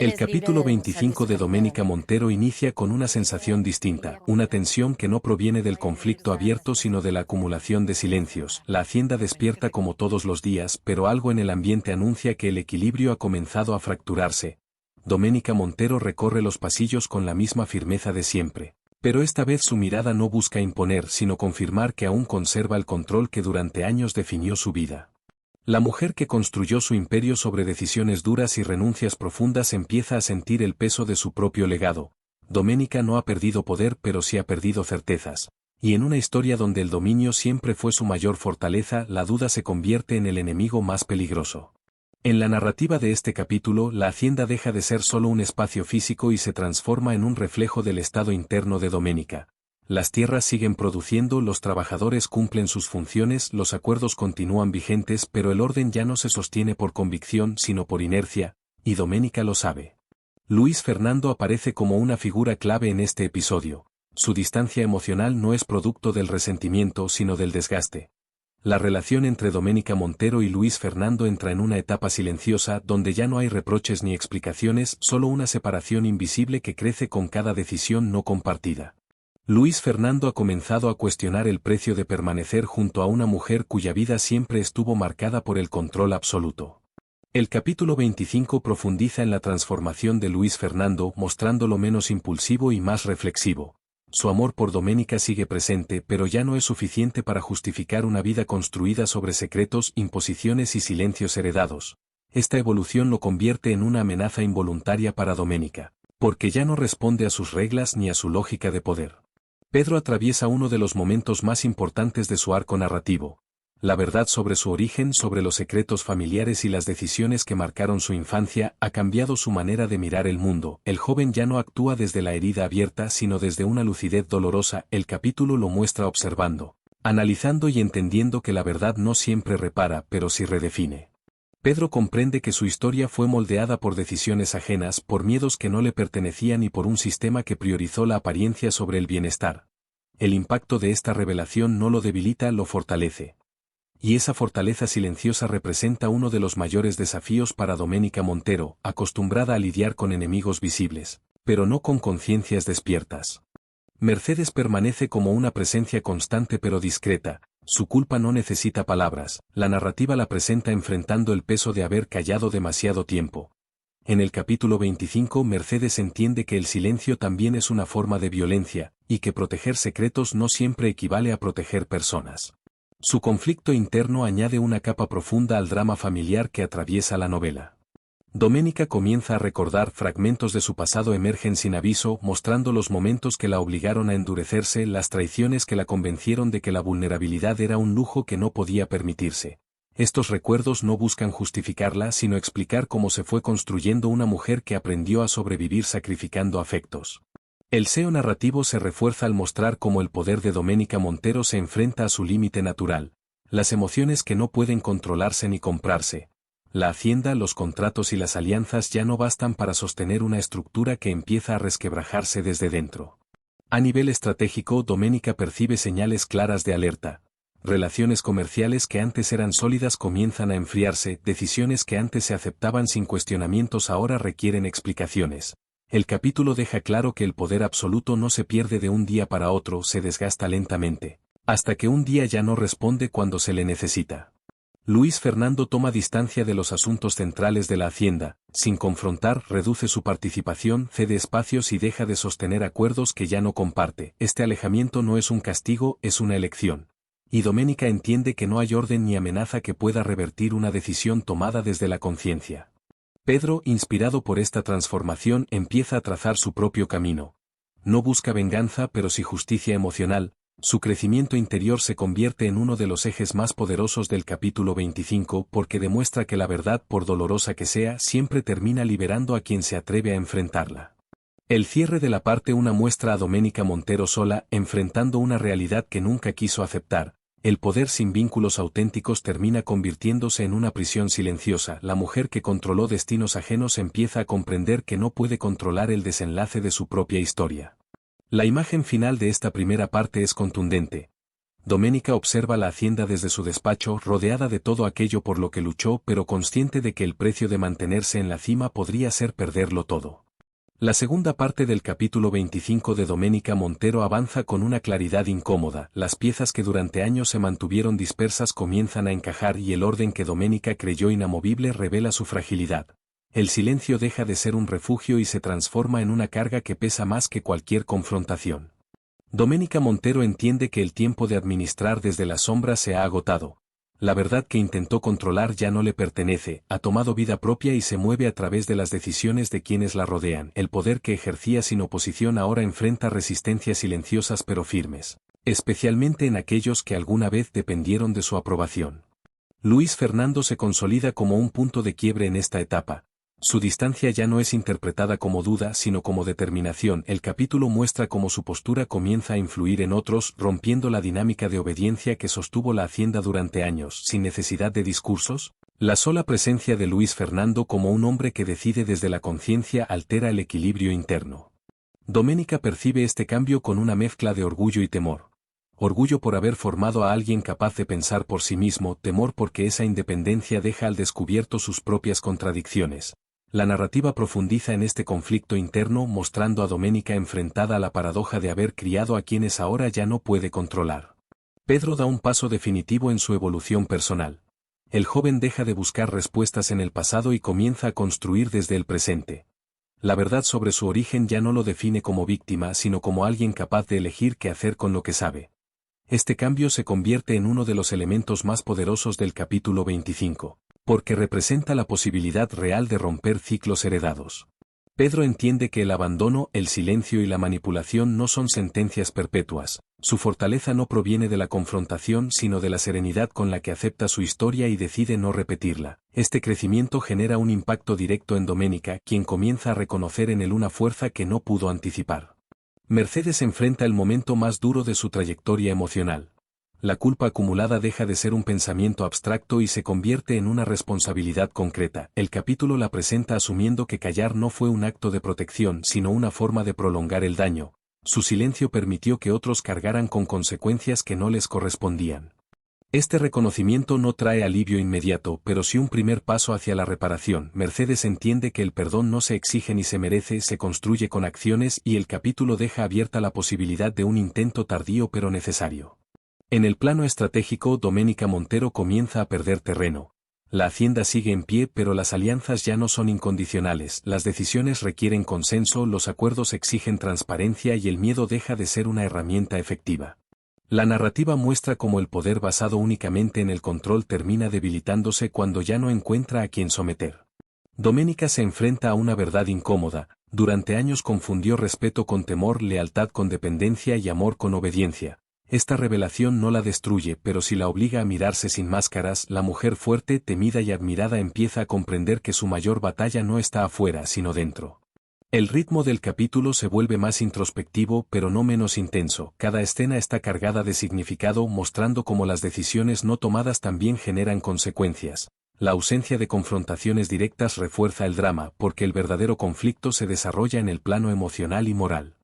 El capítulo 25 de Doménica Montero inicia con una sensación distinta, una tensión que no proviene del conflicto abierto sino de la acumulación de silencios. La hacienda despierta como todos los días, pero algo en el ambiente anuncia que el equilibrio ha comenzado a fracturarse. Doménica Montero recorre los pasillos con la misma firmeza de siempre. Pero esta vez su mirada no busca imponer sino confirmar que aún conserva el control que durante años definió su vida. La mujer que construyó su imperio sobre decisiones duras y renuncias profundas empieza a sentir el peso de su propio legado. Doménica no ha perdido poder pero sí ha perdido certezas. Y en una historia donde el dominio siempre fue su mayor fortaleza, la duda se convierte en el enemigo más peligroso. En la narrativa de este capítulo, la hacienda deja de ser solo un espacio físico y se transforma en un reflejo del estado interno de Doménica. Las tierras siguen produciendo, los trabajadores cumplen sus funciones, los acuerdos continúan vigentes, pero el orden ya no se sostiene por convicción sino por inercia, y Doménica lo sabe. Luis Fernando aparece como una figura clave en este episodio. Su distancia emocional no es producto del resentimiento sino del desgaste. La relación entre Doménica Montero y Luis Fernando entra en una etapa silenciosa donde ya no hay reproches ni explicaciones, solo una separación invisible que crece con cada decisión no compartida. Luis Fernando ha comenzado a cuestionar el precio de permanecer junto a una mujer cuya vida siempre estuvo marcada por el control absoluto. El capítulo 25 profundiza en la transformación de Luis Fernando, mostrándolo menos impulsivo y más reflexivo. Su amor por Doménica sigue presente, pero ya no es suficiente para justificar una vida construida sobre secretos, imposiciones y silencios heredados. Esta evolución lo convierte en una amenaza involuntaria para Doménica, porque ya no responde a sus reglas ni a su lógica de poder. Pedro atraviesa uno de los momentos más importantes de su arco narrativo. La verdad sobre su origen, sobre los secretos familiares y las decisiones que marcaron su infancia, ha cambiado su manera de mirar el mundo. El joven ya no actúa desde la herida abierta sino desde una lucidez dolorosa. El capítulo lo muestra observando, analizando y entendiendo que la verdad no siempre repara, pero sí redefine. Pedro comprende que su historia fue moldeada por decisiones ajenas, por miedos que no le pertenecían y por un sistema que priorizó la apariencia sobre el bienestar. El impacto de esta revelación no lo debilita, lo fortalece. Y esa fortaleza silenciosa representa uno de los mayores desafíos para Doménica Montero, acostumbrada a lidiar con enemigos visibles, pero no con conciencias despiertas. Mercedes permanece como una presencia constante pero discreta. Su culpa no necesita palabras, la narrativa la presenta enfrentando el peso de haber callado demasiado tiempo. En el capítulo 25 Mercedes entiende que el silencio también es una forma de violencia, y que proteger secretos no siempre equivale a proteger personas. Su conflicto interno añade una capa profunda al drama familiar que atraviesa la novela. Doménica comienza a recordar fragmentos de su pasado emergen sin aviso, mostrando los momentos que la obligaron a endurecerse, las traiciones que la convencieron de que la vulnerabilidad era un lujo que no podía permitirse. Estos recuerdos no buscan justificarla sino explicar cómo se fue construyendo una mujer que aprendió a sobrevivir sacrificando afectos. El seo narrativo se refuerza al mostrar cómo el poder de Doménica Montero se enfrenta a su límite natural, las emociones que no pueden controlarse ni comprarse. La hacienda, los contratos y las alianzas ya no bastan para sostener una estructura que empieza a resquebrajarse desde dentro. A nivel estratégico, Doménica percibe señales claras de alerta. Relaciones comerciales que antes eran sólidas comienzan a enfriarse, decisiones que antes se aceptaban sin cuestionamientos ahora requieren explicaciones. El capítulo deja claro que el poder absoluto no se pierde de un día para otro, se desgasta lentamente, hasta que un día ya no responde cuando se le necesita. Luis Fernando toma distancia de los asuntos centrales de la hacienda, sin confrontar, reduce su participación, cede espacios y deja de sostener acuerdos que ya no comparte. Este alejamiento no es un castigo, es una elección. Y Doménica entiende que no hay orden ni amenaza que pueda revertir una decisión tomada desde la conciencia. Pedro, inspirado por esta transformación, empieza a trazar su propio camino. No busca venganza pero sí justicia emocional. Su crecimiento interior se convierte en uno de los ejes más poderosos del capítulo 25 porque demuestra que la verdad, por dolorosa que sea, siempre termina liberando a quien se atreve a enfrentarla. El cierre de la parte 1 muestra a Doménica Montero sola, enfrentando una realidad que nunca quiso aceptar. El poder sin vínculos auténticos termina convirtiéndose en una prisión silenciosa. La mujer que controló destinos ajenos empieza a comprender que no puede controlar el desenlace de su propia historia. La imagen final de esta primera parte es contundente. Doménica observa la hacienda desde su despacho, rodeada de todo aquello por lo que luchó, pero consciente de que el precio de mantenerse en la cima podría ser perderlo todo. La segunda parte del capítulo 25 de Doménica Montero avanza con una claridad incómoda. Las piezas que durante años se mantuvieron dispersas comienzan a encajar y el orden que Doménica creyó inamovible revela su fragilidad. El silencio deja de ser un refugio y se transforma en una carga que pesa más que cualquier confrontación. Doménica Montero entiende que el tiempo de administrar desde la sombra se ha agotado. La verdad que intentó controlar ya no le pertenece, ha tomado vida propia y se mueve a través de las decisiones de quienes la rodean. El poder que ejercía sin oposición ahora enfrenta resistencias silenciosas pero firmes, especialmente en aquellos que alguna vez dependieron de su aprobación. Luis Fernando se consolida como un punto de quiebre en esta etapa. Su distancia ya no es interpretada como duda sino como determinación. El capítulo muestra cómo su postura comienza a influir en otros, rompiendo la dinámica de obediencia que sostuvo la hacienda durante años, sin necesidad de discursos. La sola presencia de Luis Fernando como un hombre que decide desde la conciencia altera el equilibrio interno. Doménica percibe este cambio con una mezcla de orgullo y temor. Orgullo por haber formado a alguien capaz de pensar por sí mismo, temor porque esa independencia deja al descubierto sus propias contradicciones. La narrativa profundiza en este conflicto interno mostrando a Doménica enfrentada a la paradoja de haber criado a quienes ahora ya no puede controlar. Pedro da un paso definitivo en su evolución personal. El joven deja de buscar respuestas en el pasado y comienza a construir desde el presente. La verdad sobre su origen ya no lo define como víctima sino como alguien capaz de elegir qué hacer con lo que sabe. Este cambio se convierte en uno de los elementos más poderosos del capítulo 25. Porque representa la posibilidad real de romper ciclos heredados. Pedro entiende que el abandono, el silencio y la manipulación no son sentencias perpetuas. Su fortaleza no proviene de la confrontación sino de la serenidad con la que acepta su historia y decide no repetirla. Este crecimiento genera un impacto directo en Doménica, quien comienza a reconocer en él una fuerza que no pudo anticipar. Mercedes enfrenta el momento más duro de su trayectoria emocional. La culpa acumulada deja de ser un pensamiento abstracto y se convierte en una responsabilidad concreta. El capítulo la presenta asumiendo que callar no fue un acto de protección sino una forma de prolongar el daño. Su silencio permitió que otros cargaran con consecuencias que no les correspondían. Este reconocimiento no trae alivio inmediato, pero sí un primer paso hacia la reparación. Mercedes entiende que el perdón no se exige ni se merece, se construye con acciones y el capítulo deja abierta la posibilidad de un intento tardío pero necesario. En el plano estratégico, Doménica Montero comienza a perder terreno. La hacienda sigue en pie pero las alianzas ya no son incondicionales, las decisiones requieren consenso, los acuerdos exigen transparencia y el miedo deja de ser una herramienta efectiva. La narrativa muestra cómo el poder basado únicamente en el control termina debilitándose cuando ya no encuentra a quien someter. Doménica se enfrenta a una verdad incómoda. Durante años confundió respeto con temor, lealtad con dependencia y amor con obediencia. Esta revelación no la destruye, pero sí la obliga a mirarse sin máscaras. La mujer fuerte, temida y admirada empieza a comprender que su mayor batalla no está afuera sino dentro. El ritmo del capítulo se vuelve más introspectivo pero no menos intenso. Cada escena está cargada de significado, mostrando cómo las decisiones no tomadas también generan consecuencias. La ausencia de confrontaciones directas refuerza el drama, porque el verdadero conflicto se desarrolla en el plano emocional y moral.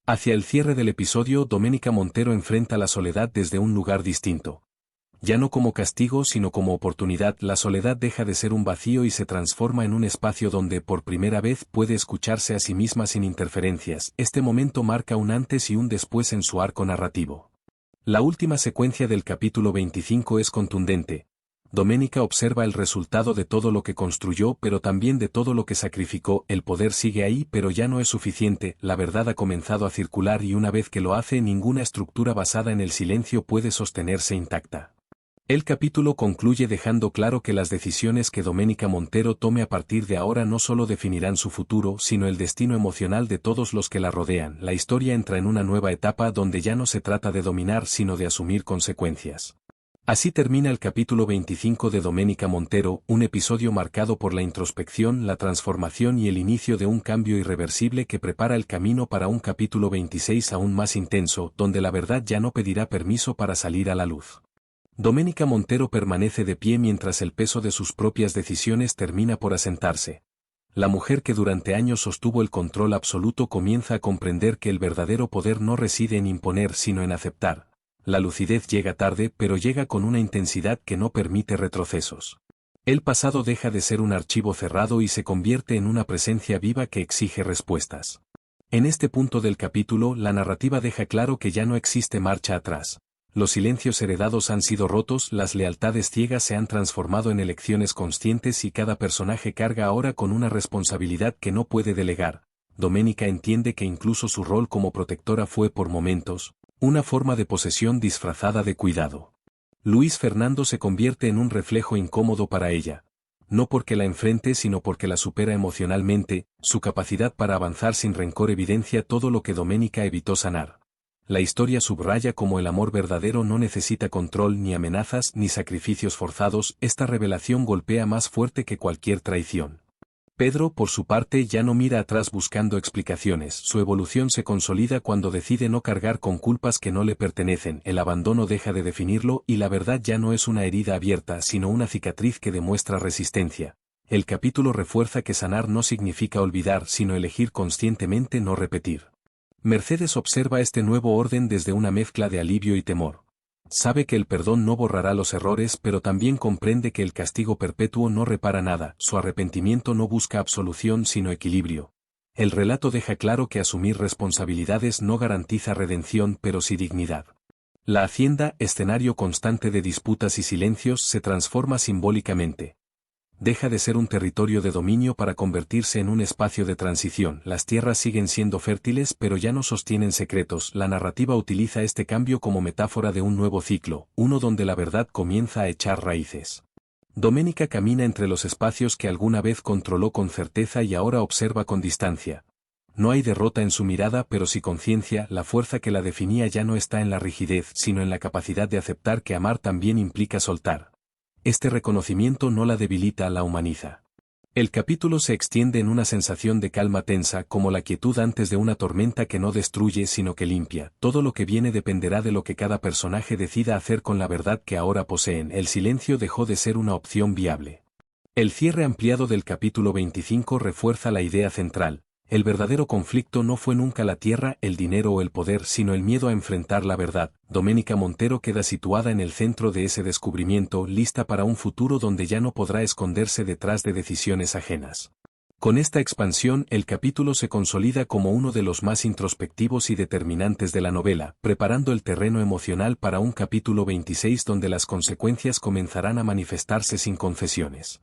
Hacia el cierre del episodio, Doménica Montero enfrenta la soledad desde un lugar distinto. Ya no como castigo sino como oportunidad. La soledad deja de ser un vacío y se transforma en un espacio donde por primera vez puede escucharse a sí misma sin interferencias. Este momento marca un antes y un después en su arco narrativo. La última secuencia del capítulo 25 es contundente. Doménica observa el resultado de todo lo que construyó pero también de todo lo que sacrificó. El poder sigue ahí pero ya no es suficiente, la verdad ha comenzado a circular y una vez que lo hace ninguna estructura basada en el silencio puede sostenerse intacta. El capítulo concluye dejando claro que las decisiones que Doménica Montero tome a partir de ahora no solo definirán su futuro sino el destino emocional de todos los que la rodean. La historia entra en una nueva etapa donde ya no se trata de dominar sino de asumir consecuencias. Así termina el capítulo 25 de Doménica Montero, un episodio marcado por la introspección, la transformación y el inicio de un cambio irreversible que prepara el camino para un capítulo 26 aún más intenso, donde la verdad ya no pedirá permiso para salir a la luz. Doménica Montero permanece de pie mientras el peso de sus propias decisiones termina por asentarse. La mujer que durante años sostuvo el control absoluto comienza a comprender que el verdadero poder no reside en imponer sino en aceptar. La lucidez llega tarde, pero llega con una intensidad que no permite retrocesos. El pasado deja de ser un archivo cerrado y se convierte en una presencia viva que exige respuestas. En este punto del capítulo, la narrativa deja claro que ya no existe marcha atrás. Los silencios heredados han sido rotos, las lealtades ciegas se han transformado en elecciones conscientes y cada personaje carga ahora con una responsabilidad que no puede delegar. Doménica entiende que incluso su rol como protectora fue por momentos una forma de posesión disfrazada de cuidado. Luis Fernando se convierte en un reflejo incómodo para ella. No porque la enfrente sino porque la supera emocionalmente, su capacidad para avanzar sin rencor evidencia todo lo que Doménica evitó sanar. La historia subraya cómo el amor verdadero no necesita control ni amenazas ni sacrificios forzados, esta revelación golpea más fuerte que cualquier traición. Pedro por su parte ya no mira atrás buscando explicaciones, su evolución se consolida cuando decide no cargar con culpas que no le pertenecen, el abandono deja de definirlo y la verdad ya no es una herida abierta sino una cicatriz que demuestra resistencia. El capítulo refuerza que sanar no significa olvidar sino elegir conscientemente no repetir. Mercedes observa este nuevo orden desde una mezcla de alivio y temor. Sabe que el perdón no borrará los errores pero también comprende que el castigo perpetuo no repara nada, su arrepentimiento no busca absolución sino equilibrio. El relato deja claro que asumir responsabilidades no garantiza redención pero sí dignidad. La hacienda, escenario constante de disputas y silencios, se transforma simbólicamente. Deja de ser un territorio de dominio para convertirse en un espacio de transición. Las tierras siguen siendo fértiles pero ya no sostienen secretos. La narrativa utiliza este cambio como metáfora de un nuevo ciclo, uno donde la verdad comienza a echar raíces. Doménica camina entre los espacios que alguna vez controló con certeza y ahora observa con distancia. No hay derrota en su mirada pero sí conciencia, la fuerza que la definía ya no está en la rigidez sino en la capacidad de aceptar que amar también implica soltar. Este reconocimiento no la debilita, la humaniza. El capítulo se extiende en una sensación de calma tensa como la quietud antes de una tormenta que no destruye sino que limpia. Todo lo que viene dependerá de lo que cada personaje decida hacer con la verdad que ahora poseen. El silencio dejó de ser una opción viable. El cierre ampliado del capítulo 25 refuerza la idea central. El verdadero conflicto no fue nunca la tierra, el dinero o el poder, sino el miedo a enfrentar la verdad. Doménica Montero queda situada en el centro de ese descubrimiento, lista para un futuro donde ya no podrá esconderse detrás de decisiones ajenas. Con esta expansión, el capítulo se consolida como uno de los más introspectivos y determinantes de la novela, preparando el terreno emocional para un capítulo 26 donde las consecuencias comenzarán a manifestarse sin concesiones.